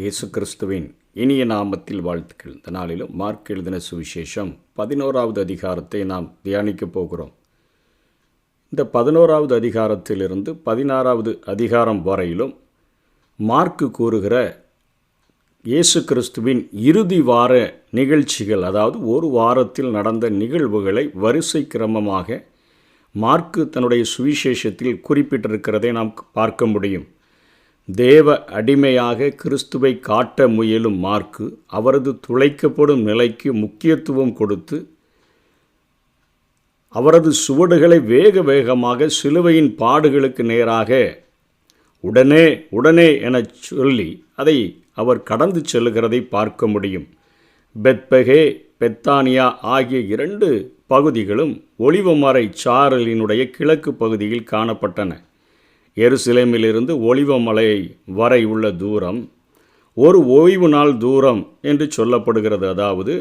இயேசு கிறிஸ்துவின் இனிய நாமத்தில் வாழ்த்துக்கள். இந்த நாளிலும் மார்க் எழுதின சுவிசேஷம் 11வது அதிகாரத்தை நாம் தியானிக்கப் போகிறோம். இந்த 11வது அதிகாரத்திலிருந்து 16வது அதிகாரம் வரையிலும் மார்க்கு கூறுகிற இயேசு கிறிஸ்துவின் இறுதி வார நிகழ்ச்சிகள், அதாவது ஒரு வாரத்தில் நடந்த நிகழ்வுகளை வரிசை கிரமமாக மார்க்கு தன்னுடைய சுவிசேஷத்தில் குறிப்பிட்டிருக்கிறதை நாம் பார்க்க முடியும். தேவ அடிமையாக கிறிஸ்துவை காட்ட முயலும் மார்க்கு அவரது துளைக்கப்படும் நிலைக்கு முக்கியத்துவம் கொடுத்து அவரது சுவடுகளை வேக வேகமாக சிலுவையின் பாடுகளுக்கு நேராக உடனே என சொல்லி அதை அவர் கடந்து செல்லுகிறதை பார்க்க முடியும். பெத்பகே, பெத்தானியா ஆகிய 2 பகுதிகளும் ஒலிவமலை சாரலினுடைய கிழக்கு பகுதியில் காணப்பட்டன. எருசலேமிலிருந்து ஒலிவமலை வரை உள்ள தூரம் ஒரு ஓய்வு நாள் தூரம் என்று சொல்லப்படுகிறது. அதாவது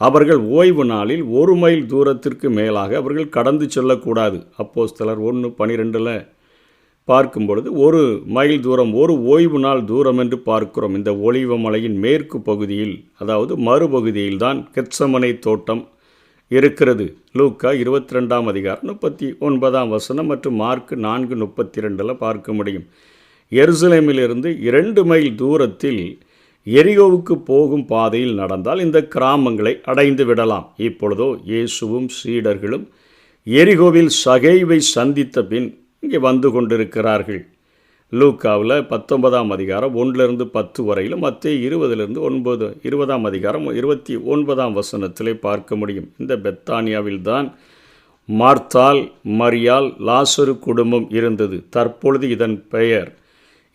அவர்கள் ஓய்வு நாளில் 1 மைல் தூரத்திற்கு மேலாக அவர்கள் கடந்து செல்லக்கூடாது. அப்போஸ்தலர் 1:12 பார்க்கும் பொழுது 1 மைல் தூரம், ஒரு ஓய்வு நாள் தூரம் என்று பார்க்கிறோம். இந்த ஒலிவமலையின் மேற்கு பகுதியில், அதாவது மறுபகுதியில் தான் கெத்சமனை தோட்டம் இருக்கிறது. லூக்கா 22ஆம் அதிகாரம் 39 மற்றும் மார்க் 4:32 பார்க்க முடியும். எருசலேமிலிருந்து 2 மைல் தூரத்தில் எரிகோவுக்கு போகும் பாதையில் நடந்தால் இந்த கிராமங்களை அடைந்து விடலாம். இப்பொழுதோ இயேசுவும் சீடர்களும் எரிகோவில் சகேயுவை சந்தித்த பின் இங்கே வந்து கொண்டிருக்கிறார்கள். லூக்காவில் 19ஆம் அதிகாரம் 1-10 வரையிலும், மத்தேயு 20ஆம் அதிகாரம் 29ஆம் வசனத்திலே பார்க்க முடியும். இந்த பெத்தானியாவில்தான் மார்த்தாள், மரியாள், லாசரு குடும்பம் இருந்தது. தற்பொழுது இதன் பெயர்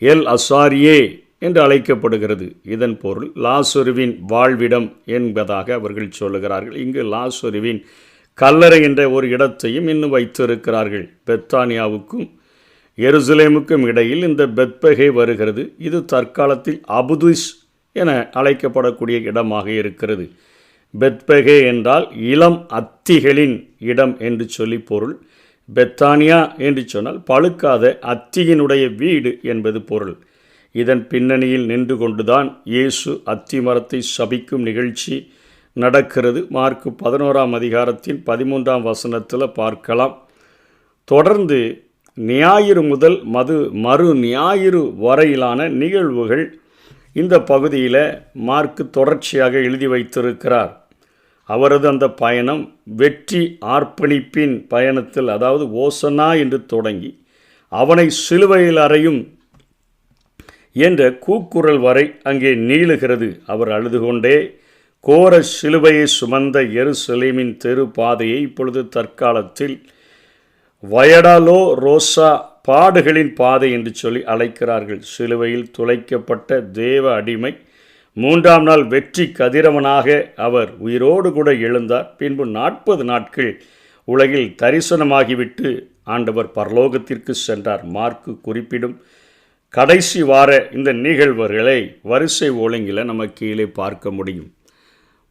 எல் அசாரியே என்று அழைக்கப்படுகிறது. இதன் பொருள் லாசருவின் வாழ்விடம் என்பதாக அவர்கள் சொல்லுகிறார்கள். இங்கு லாசருவின் கல்லறை என்ற ஒரு இடத்தையும் இன்னும் வைத்திருக்கிறார்கள். பெத்தானியாவுக்கும் எருசலேமுக்கும் இடையில் இந்த பெத்பகே வருகிறது. இது தற்காலத்தில் அபுதுஸ் என அழைக்கப்படக்கூடிய இடமாக இருக்கிறது. பெத்பகே என்றால் இளம் அத்திகளின் இடம் என்று சொல்லி பொருள். பெத்தானியா என்று சொன்னால் பழுக்காத அத்தியினுடைய வீடு என்பது பொருள். இதன் பின்னணியில் நின்று கொண்டுதான் இயேசு அத்தி மரத்தை சபிக்கும் நிகழ்ச்சி நடக்கிறது. மார்க் 11ஆம் அதிகாரத்தின் 13ஆம் வசனத்தில் பார்க்கலாம். தொடர்ந்து ஞாயிறு முதல் மறு ஞாயிறு வரையிலான நிகழ்வுகள் இந்த பகுதியில் மார்க்கு தொடர்ச்சியாக எழுதி வைத்திருக்கிறார். அவரது அந்த பயணம் வெற்றி ஆர்ப்பணிப்பின் பயணத்தில், அதாவது ஓசன்னா என்று தொடங்கி அவனை சிலுவையில் அறையும் என்ற கூக்குரல் வரை அங்கே நீளுகிறது. அவர் அழுது கொண்டே கோர சிலுவையை சுமந்த எருசலேமின் தெரு பாதையை இப்பொழுது தற்காலத்தில் வயடாலோ ரோசா, பாடுகளின் பாதை என்று சொல்லி அழைக்கிறார்கள். சிலுவையில் துளைக்கப்பட்ட தேவ அடிமை 3ஆம் நாள் வெற்றி கதிரவனாக அவர் உயிரோடு கூட எழுந்தார். பின்பு 40 நாட்கள் உலகில் தரிசனமாகிவிட்டு ஆண்டவர் பரலோகத்திற்கு சென்றார். மார்க்கு குறிப்பிடும் கடைசி வார இந்த நிகழ்வுகளை வரிசை ஒழுங்கில் நம்ம கீழே பார்க்க முடியும்.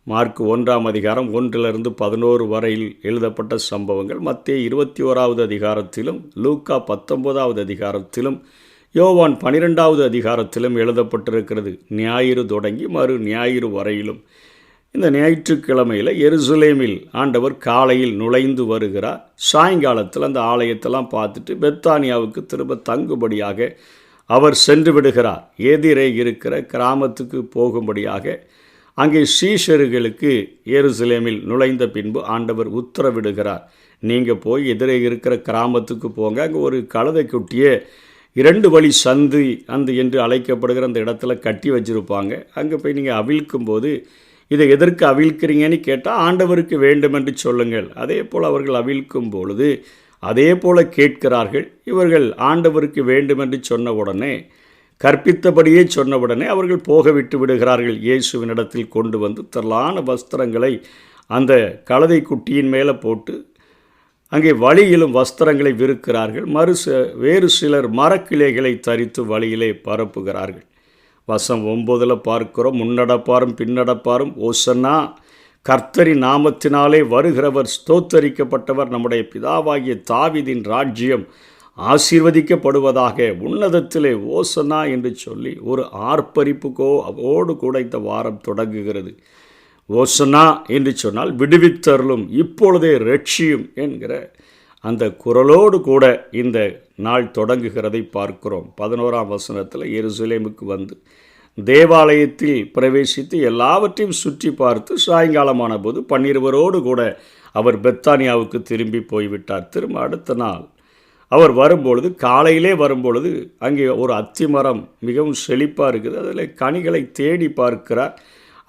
மார்க் 1ஆம் அதிகாரம் 1-11 வரையில் எழுதப்பட்ட சம்பவங்கள் மத்தேயு 21ஆவது அதிகாரத்திலும், லூக்கா 19ஆவது அதிகாரத்திலும், யோவான் 12ஆவது அதிகாரத்திலும் எழுதப்பட்டிருக்கிறது. ஞாயிறு தொடங்கி மறு ஞாயிறு வரையிலும். இந்த ஞாயிற்றுக்கிழமையில் எருசலேமில் ஆண்டவர் காலையில் நுழைந்து வருகிறார். சாயங்காலத்தில் அந்த ஆலயத்தெல்லாம் பார்த்துட்டு பெத்தானியாவுக்கு திரும்ப தங்குபடியாக அவர் சென்று விடுகிறார். எதிரே இருக்கிற கிராமத்துக்கு போகும்படியாக அங்கே சீஷர்களுக்கு எருசலேமில் நுழைந்த பின்பு ஆண்டவர் உத்தரவிடுகிறார். நீங்கள் போய் எதிரே இருக்கிற கிராமத்துக்கு போங்க. அங்கே ஒரு கழுதை குட்டியை 2 வழி சந்து என்று அழைக்கப்படுகிற அந்த இடத்துல கட்டி வச்சுருப்பாங்க. அங்கே போய் நீங்கள் அவிழ்க்கும்போது இதை எதற்கு அவிழ்க்கிறீங்கன்னு கேட்டால் ஆண்டவருக்கு வேண்டுமென்று சொல்லுங்கள். அதே போல் அவர்கள் அவிழ்க்கும் பொழுது அதே போல் கேட்கிறார்கள். இவர்கள் ஆண்டவருக்கு வேண்டுமென்று சொன்ன உடனே, கற்பித்தபடியே சொன்னவுடனே அவர்கள் போக விட்டு விடுகிறார்கள். இயேசுவினிடத்தில் கொண்டு வந்து திரளான வஸ்திரங்களை அந்த கழுதை குட்டியின் மேலே போட்டு அங்கே வழியிலும் வஸ்திரங்களை விற்கிறார்கள். வேறு சிலர் மரக்கிளைகளை தரித்து வழியிலே பரப்புகிறார்கள். வசனம் 9 பார்க்கிறோம். முன்னடப்பாரும் பின்னடப்பாரும் ஓசன்னா, கர்த்தரின் நாமத்தினாலே வருகிறவர் ஸ்தோத்தரிக்கப்பட்டவர், நம்முடைய பிதாவாகிய தாவீதின் ராஜ்யம் ஆசீர்வதிக்கப்படுவதாக, உன்னதத்திலே ஓசன்னா என்று சொல்லி ஒரு ஆர்ப்பரிப்புக்கோ அதோடு கூட இந்த வாரம் தொடங்குகிறது. ஓசன்னா என்று சொன்னால் விடுவித்தருளும், இப்பொழுதே ரட்சியும் என்கிற அந்த குரலோடு கூட இந்த நாள் தொடங்குகிறதை பார்க்கிறோம். 11ஆம் வசனத்தில் எருசலேமுக்கு வந்து தேவாலயத்தில் பிரவேசித்து எல்லாவற்றையும் சுற்றி பார்த்து சாயங்காலமான போது 12 கூட அவர் பெத்தானியாவுக்கு திரும்பி போய்விட்டார். திரும்ப அடுத்த நாள் அவர் வரும்பொழுது, காலையிலே வரும்பொழுது அங்கே ஒரு அத்திமரம் மிகவும் செழிப்பாக இருக்குது. அதில் கனிகளை தேடி பார்க்கிறார்.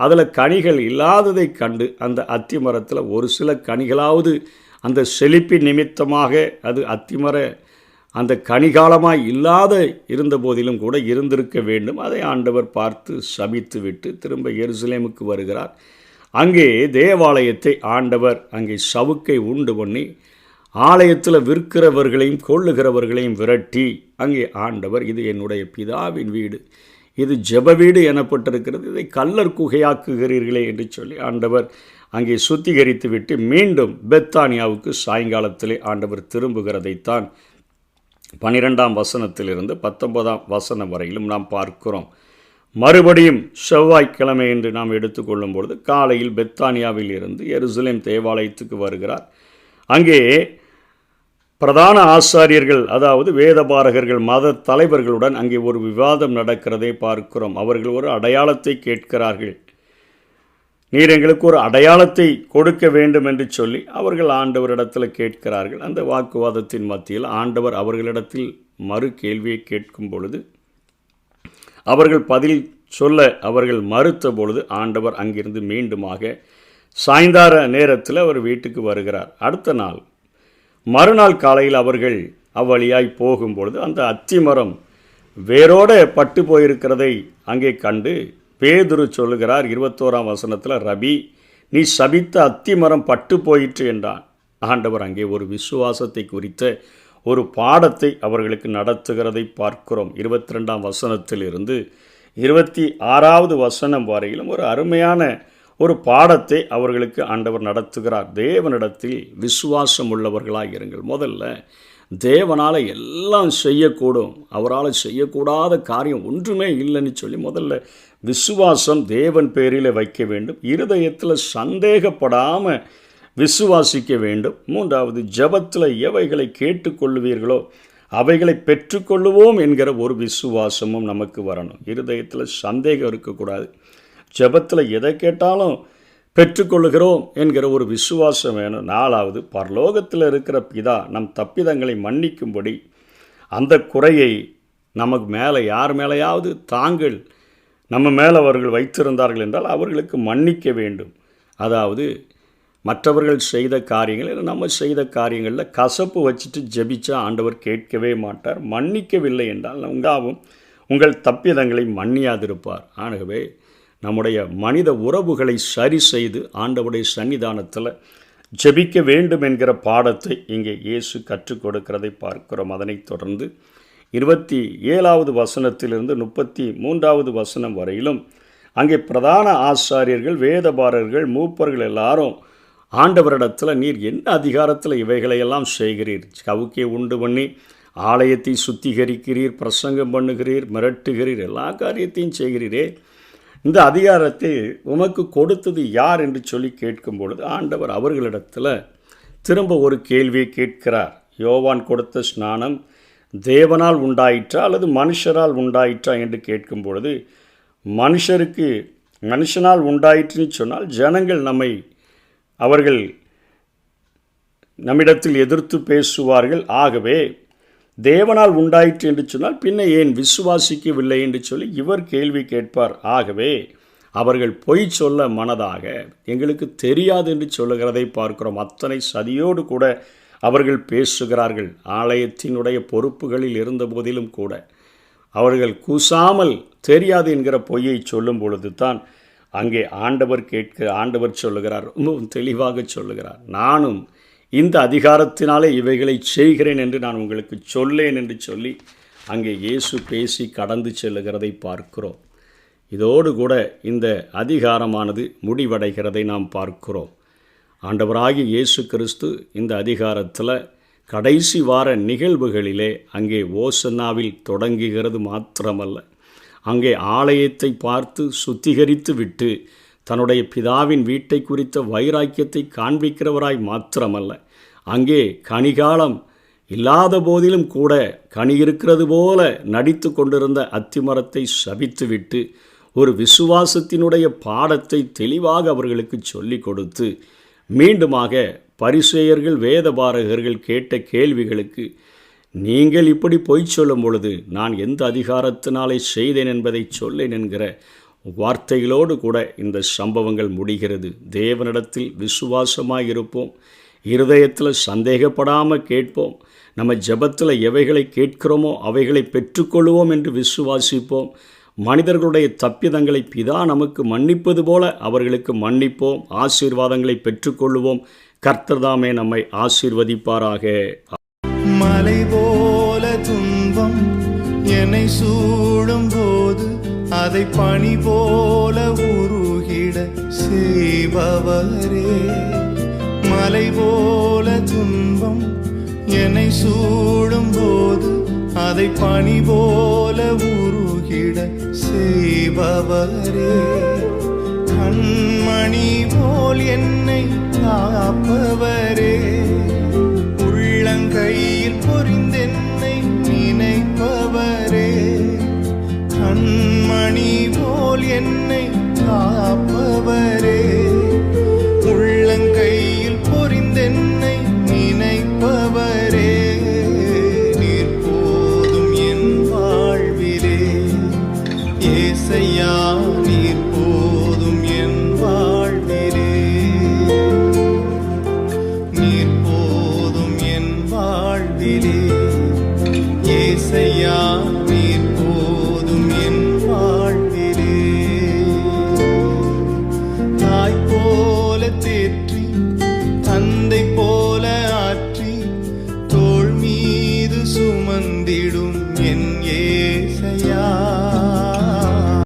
அதில் கனிகள் இல்லாததை கண்டு அந்த அத்திமரத்தில் ஒரு சில கனிகளாவது அந்த செழிப்பின் நிமித்தமாக அது அத்திமர அந்த கனிகாலமாய் இல்லாத இருந்த போதிலும் கூட இருந்திருக்க வேண்டும். அதை ஆண்டவர் பார்த்து சபித்து விட்டு திரும்ப எருசலேமுக்கு வருகிறார். அங்கே தேவாலயத்தை ஆண்டவர் அங்கே சவுக்கை உண்டு பண்ணி ஆலயத்தில் விற்கிறவர்களையும் கொள்ளுகிறவர்களையும் விரட்டி அங்கே ஆண்டவர், இது என்னுடைய பிதாவின் வீடு, இது ஜெப வீடு எனப்பட்டிருக்கிறது, இதை கல்லர் குகையாக்குகிறீர்களே என்று சொல்லி ஆண்டவர் அங்கே சுத்திகரித்து விட்டு மீண்டும் பெத்தானியாவுக்கு சாயங்காலத்திலே ஆண்டவர் திரும்புகிறதைத்தான் 12ஆம் வசனத்திலிருந்து 19ஆம் வசனம் வரையிலும் நாம் பார்க்கிறோம். மறுபடியும் செவ்வாய்க்கிழமை என்று நாம் எடுத்துக்கொள்ளும் பொழுது காலையில் பெத்தானியாவில் இருந்து எருசலேம் தேவாலயத்துக்கு வருகிறார். அங்கே பிரதான ஆசாரியர்கள், அதாவது வேதபாரகர்கள், மத தலைவர்களுடன் அங்கே ஒரு விவாதம் நடக்கிறதை பார்க்கிறோம். அவர்கள் ஒரு அடையாளத்தை கேட்கிறார்கள். நீர் எங்களுக்கு ஒரு அடையாளத்தை கொடுக்க வேண்டும் என்று சொல்லி அவர்கள் ஆண்டவரிடத்தில் கேட்கிறார்கள். அந்த வாக்குவாதத்தின் மத்தியில் ஆண்டவர் அவர்களிடத்தில் மறு கேள்வியை கேட்கும் பொழுது அவர்கள் பதில் சொல்ல அவர்கள் மறுத்த பொழுது ஆண்டவர் அங்கிருந்து மீண்டுமாக சாயந்தார நேரத்தில் அவர் வீட்டுக்கு வருகிறார். அடுத்த நாள் மறுநாள் காலையில் அவர்கள் அவ்வழியாய் போகும்பொழுது அந்த அத்திமரம் வேரோட பட்டு போயிருக்கிறதை அங்கே கண்டு பேதுரு சொல்லுகிறார் 21ஆம் வசனத்தில், ரபி, நீ சபித்த அத்திமரம் பட்டு போயிற்று என்றான். ஆண்டவர் அங்கே ஒரு விசுவாசத்தை குறித்த ஒரு பாடத்தை அவர்களுக்கு நடத்துகிறதை பார்க்கிறோம். 22ஆம் வசனத்திலிருந்து 26வது வசனம் வரையிலும் ஒரு அருமையான ஒரு பாடத்தை அவர்களுக்கு ஆண்டவர் நடத்துகிறார். தேவனிடத்தில் விசுவாசம் உள்ளவர்களாக இருங்கள். முதல்ல தேவனால் எல்லாம் செய்யக்கூடும், அவரால் செய்யக்கூடாத காரியம் ஒன்றுமே இல்லைன்னு சொல்லி முதல்ல விசுவாசம் தேவன் பேரில் வைக்க வேண்டும். இருதயத்தில் சந்தேகப்படாமல் விசுவாசிக்க வேண்டும். 3வது, ஜெபத்தில் எவைகளை கேட்டுக்கொள்ளுவீர்களோ அவைகளை பெற்றுக்கொள்ளுவோம் என்கிற ஒரு விசுவாசமும் நமக்கு வரணும். இருதயத்தில் சந்தேகம் இருக்கக்கூடாது. ஜெபத்தில் எதை கேட்டாலும் பெற்றுக்கொள்ளுகிறோம் என்கிற ஒரு விசுவாசம் வேணும். 4வது, பரலோகத்தில் இருக்கிற பிதா நம் தப்பிதங்களை மன்னிக்கும்படி அந்த குறையை நமக்கு மேலே யார் மேலேயாவது தாங்கள் நம்ம மேலே அவர்கள் வைத்திருந்தார்கள் என்றால் அவர்களுக்கு மன்னிக்க வேண்டும். அதாவது மற்றவர்கள் செய்த காரியங்கள் நம்ம செய்த காரியங்களில் கசப்பு வச்சுட்டு ஜெபிச்சா ஆண்டவர் கேட்கவே மாட்டார். மன்னிக்கவில்லை என்றால் உங்கள் தப்பிதங்களை மன்னியாதிருப்பார். ஆகவே நம்முடைய மனித உறவுகளை சரி செய்து ஆண்டவருடைய சன்னிதானத்தில் ஜெபிக்க வேண்டும் என்கிற பாடத்தை இங்கே இயேசு கற்றுக் கொடுக்கிறதை பார்க்கிறோம். அதனைத் தொடர்ந்து 27வது வசனத்திலிருந்து 33வது வசனம் வரையிலும் அங்கே பிரதான ஆசாரியர்கள், வேதபாரர்கள், மூப்பர்கள் எல்லாரும் ஆண்டவரிடத்தில், நீர் என்ன அதிகாரத்தில் இவைகளையெல்லாம் செய்கிறீர்? கவுக்கை உண்டு பண்ணி ஆலயத்தை சுத்திகரிக்கிறீர், பிரசங்கம் பண்ணுகிறீர், மிரட்டுகிறீர், எல்லா காரியத்தையும் செய்கிறீரே, இந்த அதிகாரத்தை உமக்கு கொடுத்தது யார் என்று சொல்லி கேட்கும் பொழுது ஆண்டவர் அவர்களிடத்தில் திரும்ப ஒரு கேள்வியை கேட்கிறார். யோவான் கொடுத்த ஸ்நானம் தேவனால் உண்டாயிற்றா அல்லது மனுஷரால் உண்டாயிற்றா என்று கேட்கும் பொழுது, மனுஷனால் உண்டாயிற்றுன்னு சொன்னால் ஜனங்கள் அவர்கள் நம்மிடத்தில் எதிர்த்து பேசுவார்கள். ஆகவே தேவனால் உண்டாயிற்று என்று சொன்னால் பின்ன ஏன் விசுவாசிக்கவில்லை என்று சொல்லி இவர் கேள்வி கேட்பார். ஆகவே அவர்கள் பொய் சொல்ல மனதாக எங்களுக்கு தெரியாது என்று சொல்லுகிறதை பார்க்கிறோம். அத்தனை சதியோடு கூட அவர்கள் பேசுகிறார்கள். ஆலயத்தினுடைய பொறுப்புகளில் இருந்த போதிலும் கூட அவர்கள் கூசாமல் தெரியாது என்கிற பொய்யை சொல்லும் பொழுது தான் அங்கே ஆண்டவர் சொல்லுகிறார், ரொம்பவும் தெளிவாக சொல்லுகிறார், நானும் இந்த அதிகாரத்தினாலே இவைகளை செய்கிறேன் என்று நான் உங்களுக்கு சொல்லேன் என்று சொல்லி அங்கே இயேசு பேசி கடந்து செல்லுகிறதை பார்க்கிறோம். இதோடு கூட இந்த அதிகாரமானது முடிவடைகிறதை நாம் பார்க்கிறோம். ஆண்டவராகிய இயேசு கிறிஸ்து இந்த அதிகாரத்தில் கடைசி வார நிகழ்வுகளிலே அங்கே ஓசன்னாவில் தொடங்குகிறது மாத்திரமல்ல, அங்கே ஆலயத்தை பார்த்து சுத்திகரித்து விட்டு தன்னுடைய பிதாவின் வீட்டை குறித்த வைராக்கியத்தை காண்பிக்கிறவராய் மாத்திரமல்ல, அங்கே கனிகாலம் இல்லாத போதிலும் கூட கனி இருக்கிறது போல நடித்து கொண்டிருந்த அத்திமரத்தை சபித்துவிட்டு ஒரு விசுவாசத்தினுடைய பாடத்தை தெளிவாக அவர்களுக்கு சொல்லிக் கொடுத்து, மீண்டுமாக பரிசேயர்கள் வேதபாரகர்கள் கேட்ட கேள்விகளுக்கு நீங்கள் இப்படி பொய் சொல்லும் பொழுது நான் எந்த அதிகாரத்தினாலே செய்தேன் என்பதை சொல்லேன் என்கிற வார்த்தைகளோடு கூட இந்த சம்பவங்கள் முடிகிறது. தேவனிடத்தில் விசுவாசமாக இருப்போம், இருதயத்தில் சந்தேகப்படாமல் கேட்போம், நம்ம ஜெபத்தில் எவைகளை கேட்கிறோமோ அவைகளை பெற்றுக்கொள்வோம் என்று விசுவாசிப்போம். மனிதர்களுடைய தப்பிதங்களை பிதா நமக்கு மன்னிப்பது போல அவர்களுக்கு மன்னிப்போம், ஆசீர்வாதங்களை பெற்றுக்கொள்வோம். கர்த்தர்தாமே நம்மை ஆசீர்வதிப்பாராக. மலை போல துன்பம் என்னை சூடும் போது அதை பனி போல உருகிட செய்பவரே. மலை போல துன்பம் என்னை சூடும் போது அதை பனி போல உருகிட செய்பவரே. கண்மணி போல் என்னை காப்பவரே. உள்ளங்கையில் பொறிந்தென்னை நினைப்பவரே. கண்மணி போல் என்னை காப்பவரே. உள்ளங்கையில் பொறிந்தென்னை நினைப்பவரே. நீர் போதும் என் வாழ்விலே ஏசையா, நீர் போதும் என் வாழ்விலே. நீர் போதும் என் வாழ்விலே ஏசையா, நீர் போதும் என் வாழ்விலே. தாய் போல தேற்றி தந்தை போல ஆற்றி தோள் மீது சுமந்திடும்